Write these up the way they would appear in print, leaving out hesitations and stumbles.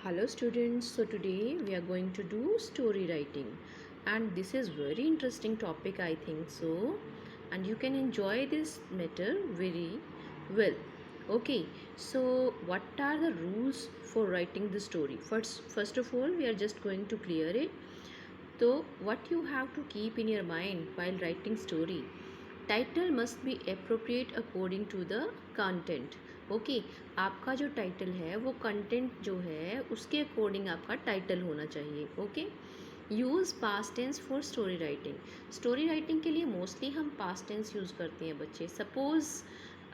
Hello students, so today we are going to do story writing and this is very interesting topic I think so, and you can enjoy this matter very well. Okay, so what are the rules for writing the story? First of all, we are just going to clear it. So what you have to keep in your mind while writing story: title must be appropriate according to the content. Okay, आपका जो title है वो content जो है उसके according आपका title होना चाहिए. Okay, use past tense for story writing. Story writing के लिए मोस्टली हम पास्ट टेंस यूज़ करते हैं बच्चे. सपोज़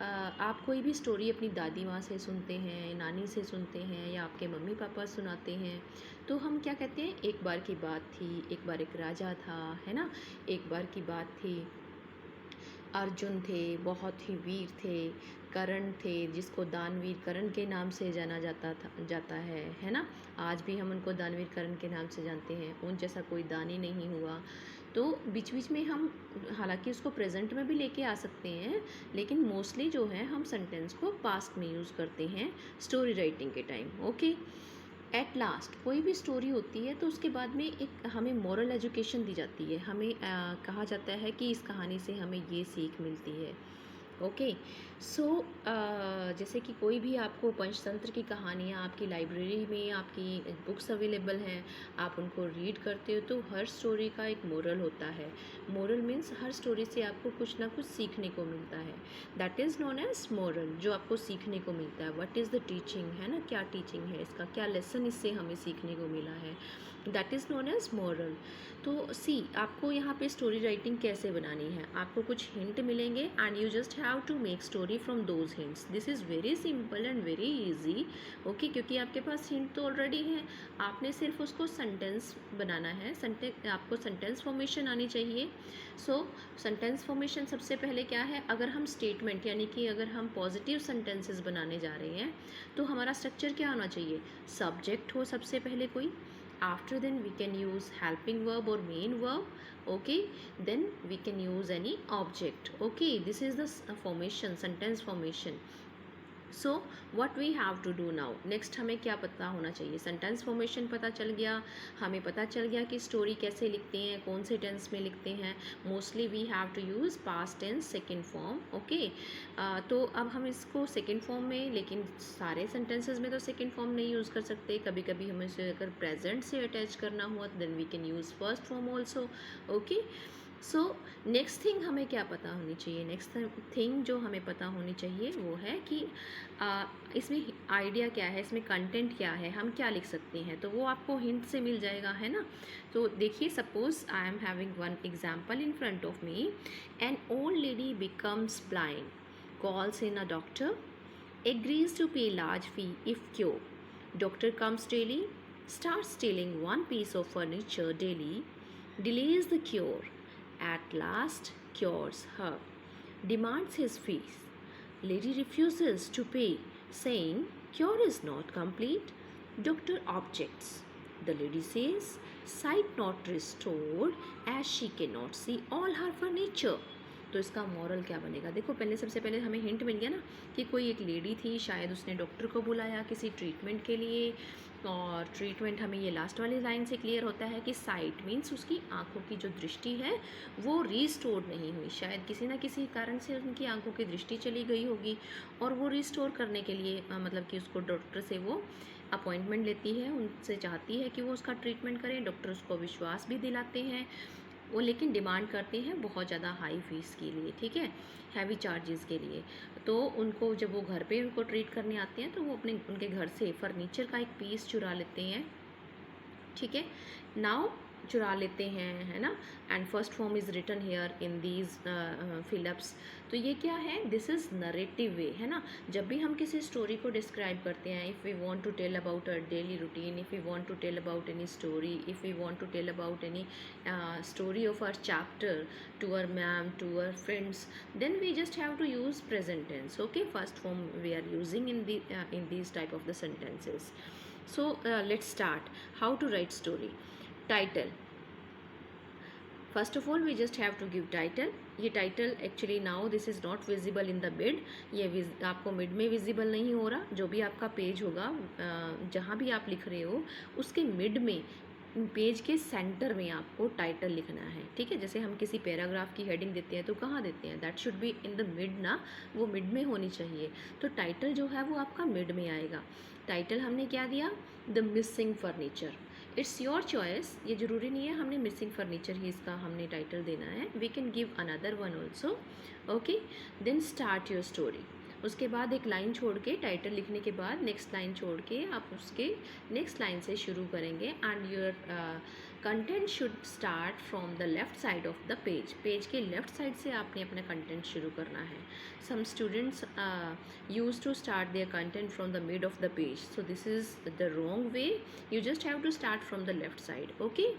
आप कोई भी स्टोरी अपनी दादी माँ से सुनते हैं, नानी से सुनते हैं, या आपके मम्मी पापा सुनाते हैं, तो हम क्या कहते हैं, एक बार की बात थी, एक बार एक राजा था, है ना. एक बार की बात थी, अर्जुन थे, बहुत ही वीर थे. कर्ण थे, जिसको दानवीर कर्ण के नाम से जाना जाता है ना. आज भी हम उनको दानवीर कर्ण के नाम से जानते हैं. उन जैसा कोई दानी नहीं हुआ. तो बीच बीच में हम हालांकि उसको प्रेजेंट में भी लेके आ सकते हैं, लेकिन मोस्टली जो है हम सेंटेंस को पास्ट में यूज़ करते हैं स्टोरी राइटिंग के टाइम. ओके, एट लास्ट कोई भी स्टोरी होती है तो उसके बाद में एक हमें मॉरल एजुकेशन दी जाती है. हमें कहा जाता है कि इस कहानी से हमें ये सीख मिलती है. ओके, सो जैसे कि कोई भी आपको पंचतंत्र की कहानियाँ आपकी लाइब्रेरी में आपकी बुक्स अवेलेबल हैं, आप उनको रीड करते हो, तो हर स्टोरी का एक मोरल होता है. मोरल मीन्स हर स्टोरी से आपको कुछ ना कुछ सीखने को मिलता है. That is known as moral, जो आपको सीखने को मिलता है. व्हाट इज़ द टीचिंग, है ना, क्या टीचिंग है इसका, क्या लेसन इससे हमें सीखने को मिला है, that is known as moral. तो सी, आपको यहाँ पे स्टोरी राइटिंग कैसे बनानी है, आपको कुछ हिंट मिलेंगे and you just have to make story from those hints. This is very simple and very easy. Okay, क्योंकि आपके पास हिंट तो ऑलरेडी है, आपने सिर्फ उसको सेंटेंस बनाना है. आपको सेंटेंस फॉर्मेशन आनी चाहिए. सो सेंटेंस फॉर्मेशन सबसे पहले क्या है, अगर हम स्टेटमेंट यानी कि अगर हम पॉजिटिव सेंटेंसेस बनाने जा रहे हैं तो हमारा स्ट्रक्चर क्या होना चाहिए, सब्जेक्ट हो सबसे पहले कोई. After then we can use helping verb or main verb. Okay, then we can use any object. Okay, this is the formation, sentence formation. So what we have to do now, next हमें क्या पता होना चाहिए. Sentence formation पता चल गया, हमें पता चल गया कि स्टोरी कैसे लिखते हैं, कौन से टेंस में लिखते हैं. Mostly we have to use past tense second form. Okay, तो अब हम इसको सेकेंड फॉर्म में, लेकिन सारे सेंटेंसेस में तो सेकेंड फॉर्म नहीं यूज़ कर सकते. कभी कभी हमें इसे अगर प्रेजेंट से अटैच करना हुआ then we can use first form also. Okay, so next thing हमें क्या पता होनी चाहिए, नेक्स्ट थिंग जो हमें पता होनी चाहिए वो है कि इसमें आइडिया क्या है, इसमें कंटेंट क्या है, हम क्या लिख सकते हैं, तो वो आपको हिंट से मिल जाएगा, है ना. तो देखिए, suppose I am having one example in front of me. N old lady becomes blind, calls in a doctor, agrees to pay large fee if cured. Doctor comes daily, starts stealing one piece of furniture daily, delays the cure, at last cures her, demands his fees. Lady refuses to pay, saying cure is not complete. Doctor objects. The lady says sight not restored as she cannot see all her furniture. तो इसका moral क्या बनेगा, देखो पहले सबसे पहले हमें hint मिल गया ना कि कोई एक लेडी थी, शायद उसने डॉक्टर को बुलाया किसी ट्रीटमेंट के लिए, और ट्रीटमेंट हमें ये लास्ट वाली लाइन से क्लियर होता है कि साइट मीन्स उसकी आंखों की जो दृष्टि है वो रीस्टोर नहीं हुई. शायद किसी ना किसी कारण से उनकी आंखों की दृष्टि चली गई होगी, और वो रीस्टोर करने के लिए मतलब कि उसको डॉक्टर से वो अपॉइंटमेंट लेती है, उनसे चाहती है कि वो उसका ट्रीटमेंट करें. डॉक्टर उसको विश्वास भी दिलाते हैं, वो लेकिन डिमांड करते हैं बहुत ज़्यादा हाई फीस के लिए, ठीक है, हैवी चार्जेस के लिए. तो उनको जब वो घर पे उनको ट्रीट करने आते हैं तो वो उनके घर से फर्नीचर का एक पीस चुरा लेते हैं, ठीक है, नाउ चुरा लेते हैं, है ना. And first form is written here in these fill ups. तो ये क्या है, दिस इज़ नरेटिव वे, है ना. जब भी हम किसी स्टोरी को डिस्क्राइब करते हैं, if we want to tell about our daily routine, if we want to tell about any story, if we want to tell about any story of our chapter to our ma'am, to our friends, then we just have to use present tense. Okay, first form we are using in these type of the sentences. So let's start how to write story. Title. First of all we just have to give title. ये title actually now this is not visible in the mid. ये आपको mid में visible नहीं हो रहा. जो भी आपका पेज होगा, जहाँ भी आप लिख रहे हो उसके मिड में, पेज के सेंटर में आपको टाइटल लिखना है. ठीक है, जैसे हम किसी पैराग्राफ की हेडिंग देते हैं तो कहाँ देते हैं, that should be in the mid ना, वो मिड में होनी चाहिए. तो टाइटल जो है वो आपका मिड में आएगा. टाइटल हमने क्या दिया, the missing furniture. It's your choice, ये ज़रूरी नहीं है हमने मिसिंग फर्नीचर ही इसका हमने टाइटल देना है. We can give another one also. Okay, then start your story. उसके बाद एक लाइन छोड़ के, टाइटल लिखने के बाद नेक्स्ट लाइन छोड़ के आप उसके नेक्स्ट लाइन से शुरू करेंगे. And your content should start from the left side of the page. Page के लेफ़्ट साइड से आपने अपना कंटेंट शुरू करना है. Some students use to start their content from the mid of the page, so this is the wrong way. You just have to start from the left side. Okay,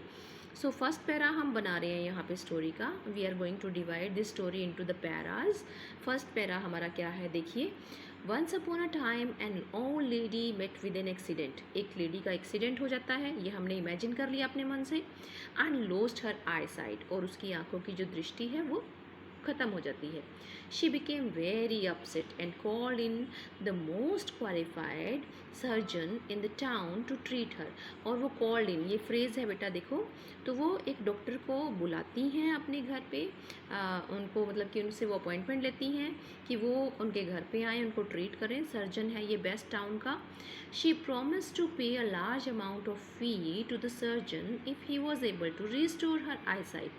so first para हम बना रहे हैं यहाँ पे story का. We are going to divide this story into the paras. First para हमारा क्या है, देखिए. Once upon a time an old lady met with an accident. एक लेडी का एक्सीडेंट हो जाता है, ये हमने इमेजिन कर लिया अपने मन से. And lost her I site, और उसकी आंखों की जो दृष्टि है वो ख़त्म हो जाती है. She became very upset and called in the most qualified surgeon in the town to treat her. और वो कॉल्ड इन, ये फ्रेज़ है बेटा देखो. तो वो एक डॉक्टर को बुलाती हैं अपने घर पे, उनको मतलब कि उनसे वो अपॉइंटमेंट लेती हैं कि वो उनके घर पे आएँ, उनको ट्रीट करें. सर्जन है ये बेस्ट टाउन का. She promise to pay a large amount of fee to the surgeon if he was able to restore her eyesight.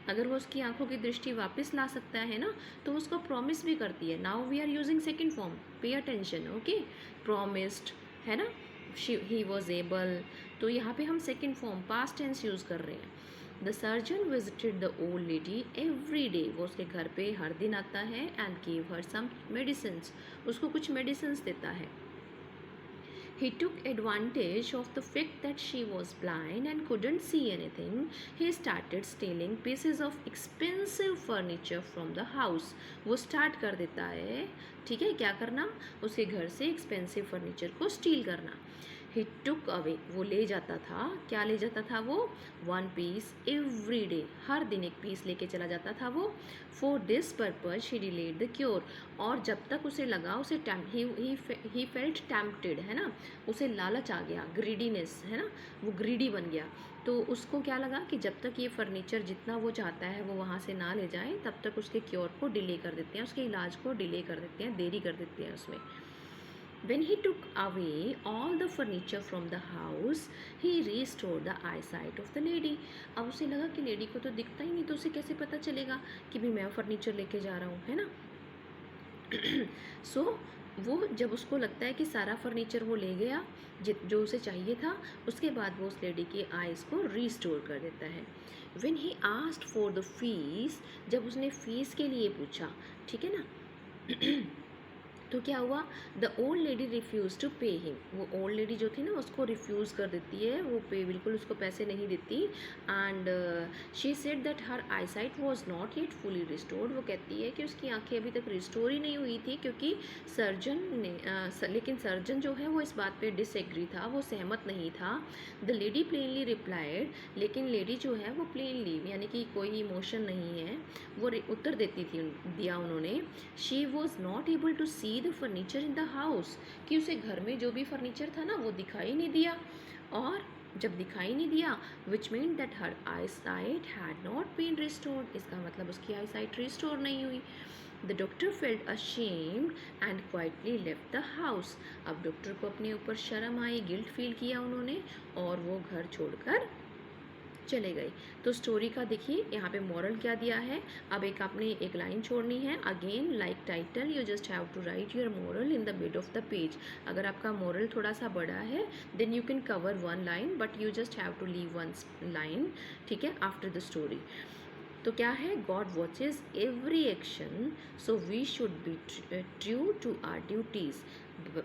अगर वो उसकी आंखों की दृष्टि वापस ला सकता है ना, तो उसको प्रॉमिस भी करती है. Now we are using second form, pay attention. Okay, promised है ना, ही वॉज एबल. तो यहाँ पे हम second form past tense use कर रहे हैं. The surgeon visited the old lady every day. वो उसके घर पे हर दिन आता है. And give her some medicines, उसको कुछ मेडिसिन्स देता है. He took advantage of the fact that she was blind and couldn't see anything. He started stealing pieces of expensive furniture from the house. वो स्टार्ट कर देता है, ठीक है, क्या करना, उसके घर से एक्सपेंसिव फर्नीचर को स्टील करना. ही टुक अवे, वो ले जाता था. क्या ले जाता था वो, वन पीस एवरी डे, हर दिन एक पीस लेके चला जाता था वो. For this purpose he delayed the cure. और जब तक उसे लगा, उसे ही फेल्ट टेम्प्टेड है ना, उसे लालच आ गया, ग्रीडीनेस है ना, वो ग्रीडी बन गया. तो उसको क्या लगा कि जब तक ये फर्नीचर जितना वो चाहता है वो वहाँ से ना ले जाए, तब तक उसके क्योर को डिले कर देते हैं, उसके इलाज को डिले कर देते हैं, देरी कर देते हैं उसमें. When he took away all the furniture from the house, he restored the eyesight of the lady. अब उसे लगा कि लेडी को तो दिखता ही नहीं, तो उसे कैसे पता चलेगा कि भी मैं फर्नीचर लेके जा रहा हूँ, है ना. सो वो जब उसको लगता है कि सारा फर्नीचर वो ले गया जो उसे चाहिए था, उसके बाद वो उस लेडी की आइज़ को रिस्टोर कर देता है. When he asked for the fees, जब उसने फ़ीस के लिए पूछा, ठीक है ना, तो क्या हुआ, the old lady refuse to pay him. वो ओल्ड लेडी जो थी ना उसको रिफ्यूज़ कर देती है, वो पे बिल्कुल उसको पैसे नहीं देती. And she said that her I site was not yet fully restored. वो कहती है कि उसकी आंखें अभी तक रिस्टोर ही नहीं हुई थी, क्योंकि सर्जन ने लेकिन सर्जन जो है वो इस बात पे डिसएग्री था, वो सहमत नहीं था. द लेडी प्लेनली रिप्लाइड, लेकिन लेडी जो है वो प्लेनली यानी कि कोई इमोशन नहीं है, वो उत्तर देती थी, दिया उन्होंने. She was not able to see the furniture in the house, कि उसे घर में जो भी फर्नीचर था ना वो दिखाई नहीं दिया. और जब दिखाई नहीं दिया, which mean that her eyesight had not been restored, इसका मतलब उसकी आई साइट रिस्टोर नहीं हुई. The doctor felt ashamed and quietly left the house. अब डॉक्टर को अपने ऊपर शर्म आई, गिल्ट फील किया उन्होंने, और वो घर छोड़कर चले गए. तो स्टोरी का देखिए यहाँ पे मॉरल क्या दिया है. अब आपने एक लाइन छोड़नी है. Again like title, you just have to write your moral in the mid of the page. अगर आपका मॉरल थोड़ा सा बड़ा है, then you can cover one line, but you just have to leave one line, ठीक है, after the story. तो क्या है, God watches every action, so we should be true to our duties.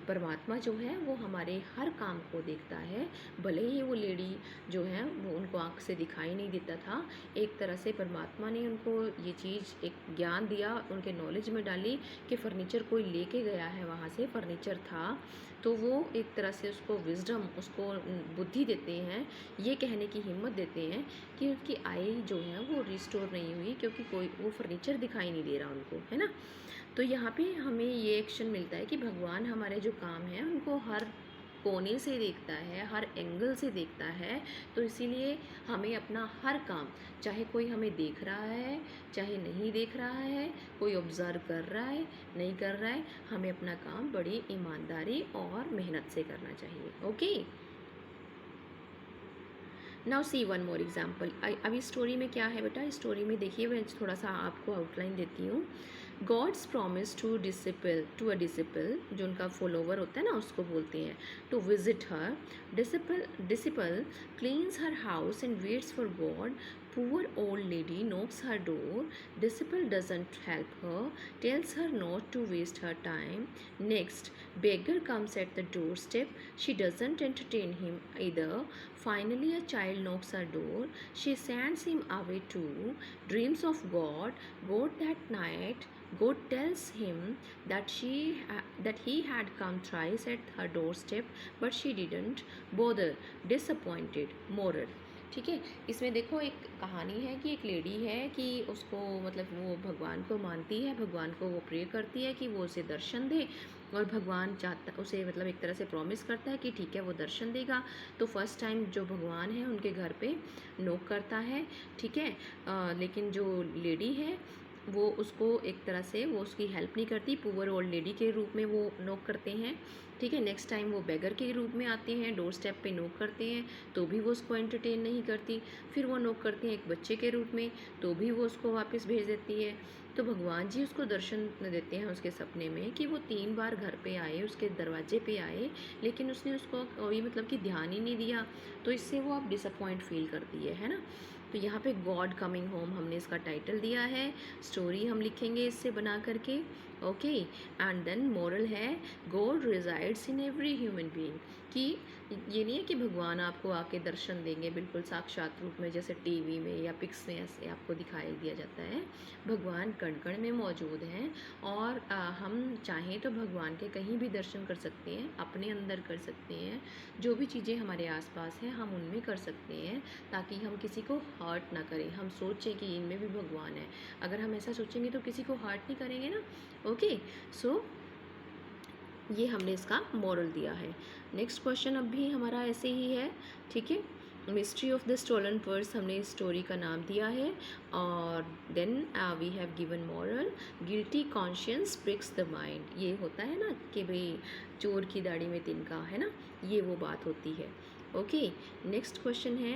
परमात्मा जो है वो हमारे हर काम को देखता है, भले ही वो लेडी जो है वो उनको आँख से दिखाई नहीं देता था, एक तरह से परमात्मा ने उनको ये चीज़ एक ज्ञान दिया, उनके नॉलेज में डाली कि फ़र्नीचर कोई लेके गया है, वहाँ से फ़र्नीचर था, तो वो एक तरह से उसको विज़डम, उसको बुद्धि देते हैं, ये कहने की हिम्मत देते हैं कि उसकी आई जो है वो रिस्टोर नहीं हुई, क्योंकि कोई वो फ़र्नीचर दिखाई नहीं दे रहा उनको, है ना। तो यहाँ पे हमें ये एक्शन मिलता है कि भगवान हमारे जो काम हैं उनको हर कोने से देखता है, हर एंगल से देखता है, तो इसीलिए हमें अपना हर काम, चाहे कोई हमें देख रहा है, चाहे नहीं देख रहा है, कोई ऑब्ज़र्व कर रहा है, नहीं कर रहा है, हमें अपना काम बड़ी ईमानदारी और मेहनत से करना चाहिए। Okay, now see one more example. अभी स्टोरी में क्या है बेटा, स्टोरी में देखिए, मैं थोड़ा सा आपको आउटलाइन देती हूँ। God's promise to a disciple, जो उनका फॉलोवर होता है ना उसको बोलते हैं, to visit her. Disciple cleans her house and waits for God. Poor old lady knocks her door. Disciple doesn't help her, tells her not to waste her time. Next, beggar comes at the doorstep. She doesn't entertain him either. Finally, a child knocks her door. She sends him away too. Dreams of God. God that night. God tells him that he had come thrice at her doorstep, but she didn't bother. Disappointed. Moral. ठीक है, इसमें देखो एक कहानी है कि एक lady है कि उसको मतलब वो भगवान को मानती है, भगवान को वो प्रे करती है कि वो उसे दर्शन दे, और भगवान चाहता उसे मतलब एक तरह से प्रॉमिस करता है कि ठीक है वो दर्शन देगा। तो फर्स्ट टाइम जो भगवान है उनके घर पे नोक करता है, ठीक है। लेकिन जो लेडी है वो उसको एक तरह से वो उसकी हेल्प नहीं करती, पुअर ओल्ड लेडी के रूप में वो नोक करते हैं, ठीक है। नेक्स्ट टाइम वो बेगर के रूप में आते हैं, डोर स्टेप पे नोक करते हैं, तो भी वो उसको एंटरटेन नहीं करती। फिर वो नोक करते हैं एक बच्चे के रूप में, तो भी वो उसको वापस भेज देती है। तो भगवान जी उसको दर्शन देते हैं उसके सपने में कि वो 3 बार घर पे आए, उसके दरवाजे पे आए, लेकिन उसने उसको कोई मतलब कि ध्यान ही नहीं दिया, तो इससे वो अब डिसअपॉइंट फील करती है ना। तो यहाँ पे गॉड कमिंग होम हमने इसका टाइटल दिया है, स्टोरी हम लिखेंगे इससे बना करके। ओके, एंड देन मोरल है, God resides in every human being, कि ये नहीं है कि भगवान आपको आके दर्शन देंगे बिल्कुल साक्षात रूप में, जैसे टीवी में या पिक्स में ऐसे आपको दिखाई दिया जाता है। भगवान कण कण में मौजूद हैं, और हम चाहें तो भगवान के कहीं भी दर्शन कर सकते हैं, अपने अंदर कर सकते हैं, जो भी चीज़ें हमारे आसपास हैं हम उनमें कर सकते हैं, ताकि हम किसी को हर्ट ना करें। हम सोचें कि इनमें भी भगवान है, अगर हम ऐसा सोचेंगे तो किसी को हर्ट नहीं करेंगे ना। ओके, सो ये हमने इसका मॉरल दिया है। नेक्स्ट क्वेश्चन अब भी हमारा ऐसे ही है, ठीक है। Mystery of the stolen purse हमने इस स्टोरी का नाम दिया है, और then we have given moral, guilty conscience breaks the mind. ये होता है ना कि भाई चोर की दाढ़ी में तिनका, है ना, ये वो बात होती है। Okay, next question you,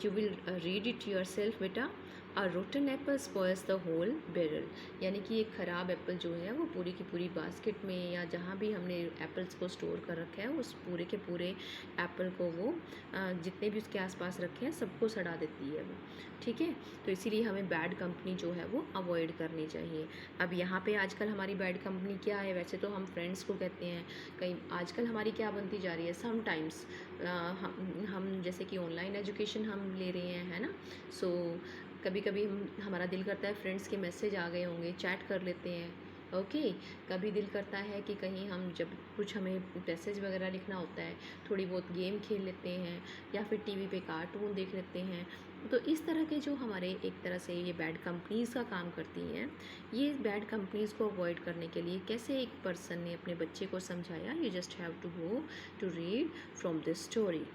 will read it इट योर सेल्फ बेटा। A rotten apple spoils the whole barrel, यानी कि एक ख़राब एप्पल जो है वो पूरी की पूरी बास्केट में या जहाँ भी हमने एप्पल्स को स्टोर कर रखा है उस पूरे के पूरे एप्पल को वो जितने भी उसके आसपास रखे हैं सबको सड़ा देती है वो, ठीक है। तो इसीलिए हमें बैड कंपनी जो है वो अवॉइड करनी चाहिए। अब यहाँ पे आजकल हमारी बैड कंपनी क्या है, वैसे तो हम फ्रेंड्स को कहते हैं, कहीं आजकल हमारी क्या बनती जा रही है, समटाइम्स हम जैसे कि ऑनलाइन एजुकेशन हम ले रहे हैं, है ना। सो कभी कभी हमारा दिल करता है फ्रेंड्स के मैसेज आ गए होंगे, चैट कर लेते हैं। ओके, कभी दिल करता है कि कहीं हम जब कुछ हमें मैसेज वगैरह लिखना होता है, थोड़ी बहुत गेम खेल लेते हैं, या फिर टीवी पे कार्टून देख लेते हैं। तो इस तरह के जो हमारे एक तरह से ये बैड कंपनीज़ का काम करती हैं, ये बैड कंपनीज़ को अवॉइड करने के लिए कैसे एक पर्सन ने अपने बच्चे को समझाया, you just have to go to read from this story.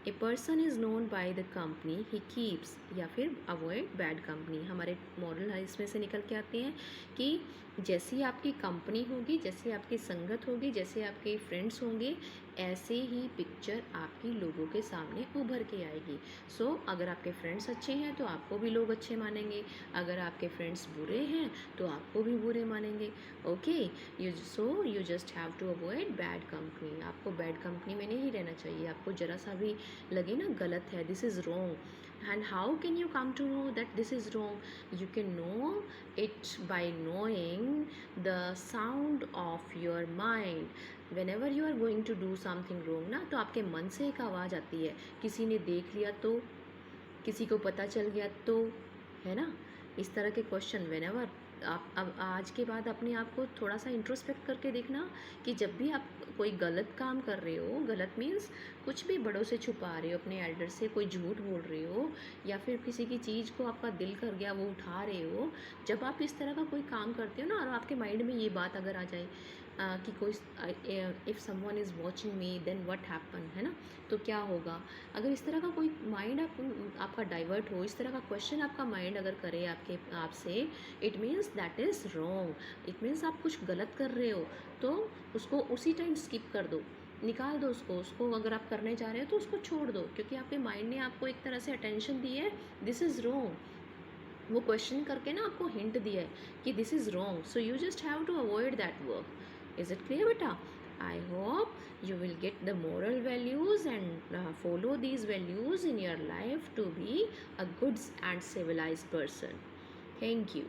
A person is known by the company he keeps, या फिर अवॉइड बैड कंपनी। हमारे मॉरल इसमें से निकल के आते हैं कि जैसी आपकी कंपनी होगी, जैसी आपकी संगत होगी, जैसे आपके फ्रेंड्स होंगे, ऐसे ही पिक्चर आपकी लोगों के सामने उभर के आएगी। सो अगर आपके फ्रेंड्स अच्छे हैं तो आपको भी लोग अच्छे मानेंगे, अगर आपके फ्रेंड्स बुरे हैं तो आपको भी बुरे मानेंगे। Okay, you just have to avoid bad company. आपको बैड कंपनी में नहीं रहना चाहिए। आपको ज़रा सा भी लगे ना गलत है, this is wrong, and how can you come to know that this is wrong? You can know it by knowing the sound of your mind. Whenever you are going to do something wrong ना, तो आपके मन से एक आवाज़ आती है, किसी ने देख लिया तो, किसी को पता चल गया तो, है ना। इस तरह के क्वेश्चन वेन एवर आप अब आज के बाद अपने आप को थोड़ा सा इंट्रोस्पेक्ट करके देखना कि जब भी आप कोई गलत काम कर रहे हो, गलत मीन्स कुछ भी बड़ों से छुपा रहे हो, अपने एल्डर से कोई झूठ बोल रहे हो, या फिर किसी की चीज़ को आपका दिल कर गया वो उठा रहे हो, जब आप इस तरह का कोई काम करते हो ना और आपके माइंड में ये बात अगर आ जाए कि कोई if someone is watching me then what happen, है ना, तो क्या होगा। अगर इस तरह का कोई माइंड आपका डाइवर्ट हो, इस तरह का क्वेश्चन आपका माइंड अगर करे आपसे, it means that is wrong, it means आप कुछ गलत कर रहे हो, तो उसको उसी टाइम स्किप कर दो, निकाल दो उसको अगर आप करने जा रहे हो तो उसको छोड़ दो, क्योंकि आपके माइंड ने आपको एक तरह से अटेंशन दी है, दिस इज़ रॉन्ग। वो क्वेश्चन करके ना आपको हिंट दिया है कि this is wrong, so you just have to avoid that work. Is it clear बेटा? I hope you will get the moral values and follow these values in your life to be a good and civilized person. Thank you.